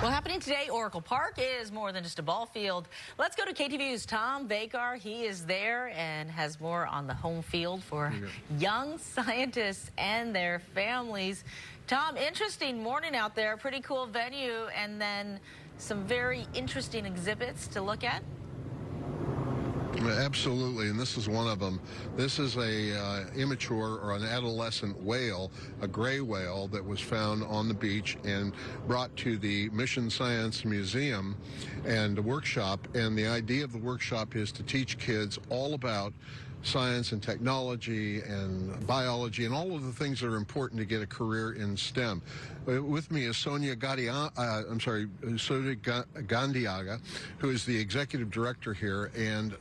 Well, happening today, Oracle Park is more than just a ball field. Let's go to KTVU's Tom Vakar. He is there and has more on the home field for young scientists and their families. Tom, interesting morning out there, pretty cool venue, and then some very interesting exhibits to look at. Absolutely, and this is one of them. This is a immature or an adolescent whale, a gray whale that was found on the beach and brought to the Mission Science Museum and a workshop. And the idea of the workshop is to teach kids all about science and technology and biology and all of the things that are important to get a career in STEM. With me is Sonia Gandiaga, who is the executive director here. And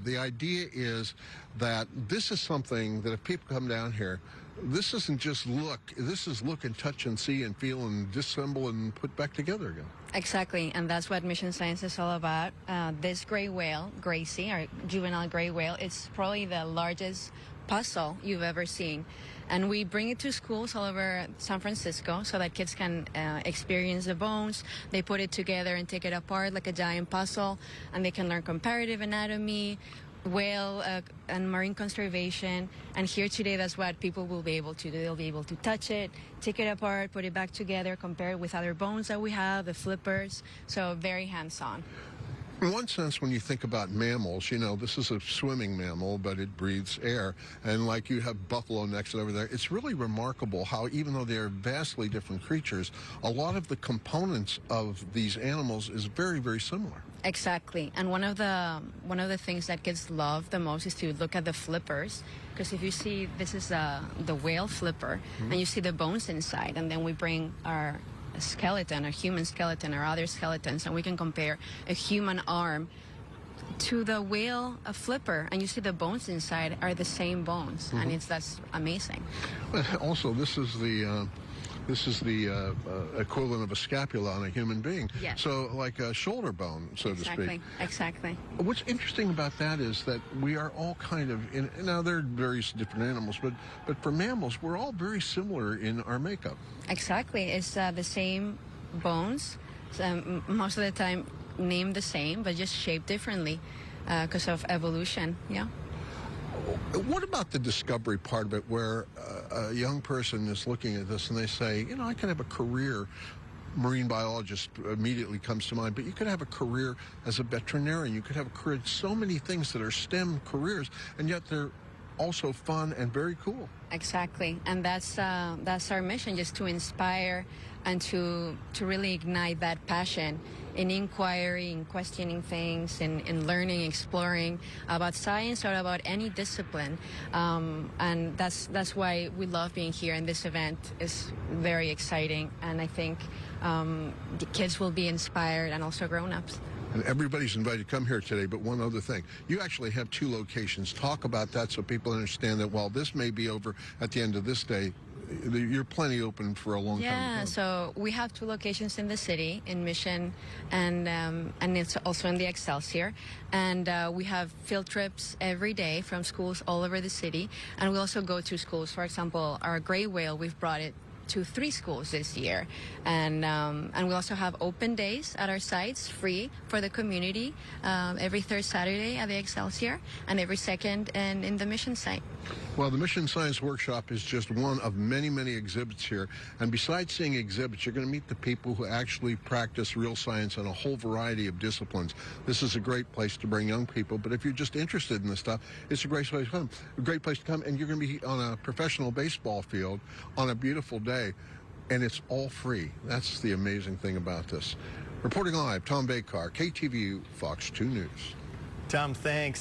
the idea is that this is something that if people come down here, this isn't just look, this is look and touch and see and feel and disassemble and put back together again. Exactly, and that's what Mission Science is all about. This gray whale, Gracie, our juvenile gray whale, it's probably the largest puzzle you've ever seen. And we bring it to schools all over San Francisco so that kids can experience the bones. They put it together and take it apart like a giant puzzle, and they can learn comparative anatomy, whale and marine conservation. And here today, that's what people will be able to do. They'll be able to touch it, take it apart, put it back together, compare it with other bones that we have, the flippers. So very hands-on. In one sense, when you think about mammals, you know, this is a swimming mammal, but it breathes air. And like you have buffalo next over there, it's really remarkable how, even though they're vastly different creatures, a lot of the components of these animals is very, very similar. Exactly. And one of the things that kids love the most is to look at the flippers. Because if you see, this is the whale flipper, and you see the bones inside, and then we bring our skeleton, a human skeleton, or other skeletons, and we can compare a human arm to the whale flipper, and you see the bones inside are the same bones, and that's amazing. But also, this is the equivalent of a scapula on a human being. Yes. So like a shoulder bone, so to speak. Exactly. What's interesting about that is that we are all kind of, now there are various different animals, but for mammals, we're all very similar in our makeup. Exactly. It's the same bones, most of the time named the same, but just shaped differently because of evolution, yeah. What about the discovery part of it, where a young person is looking at this and they say, you know, I could have a career, marine biologist immediately comes to mind, but you could have a career as a veterinarian, you could have a career, so many things that are STEM careers, and yet they're also fun and very cool. Exactly, and that's our mission, just to inspire and to really ignite that passion in inquiry, in questioning things, in learning, exploring about science or about any discipline. And that's why we love being here, and this event is very exciting, and I think the kids will be inspired, and also grown-ups. And everybody's invited to come here today, but one other thing. You actually have 2 locations. Talk about that so people understand that while this may be over at the end of this day, you're plenty open for a long time to come. So we have 2 locations in the city, in Mission, and it's also in the Excelsior. And we have field trips every day from schools all over the city. And we also go to schools. For example, our gray whale, we've brought it to 3 schools this year, and we also have open days at our sites, free for the community, every 3rd Saturday at the Excelsior, and every 2nd in the Mission site. Well, the Mission Science Workshop is just one of many, many exhibits here. And besides seeing exhibits, you're going to meet the people who actually practice real science in a whole variety of disciplines. This is a great place to bring young people. But if you're just interested in this stuff, it's a great place to come. A great place to come. And you're going to be on a professional baseball field on a beautiful day. And it's all free. That's the amazing thing about this. Reporting live, Tom Vakar, KTVU, Fox 2 News. Tom, thanks.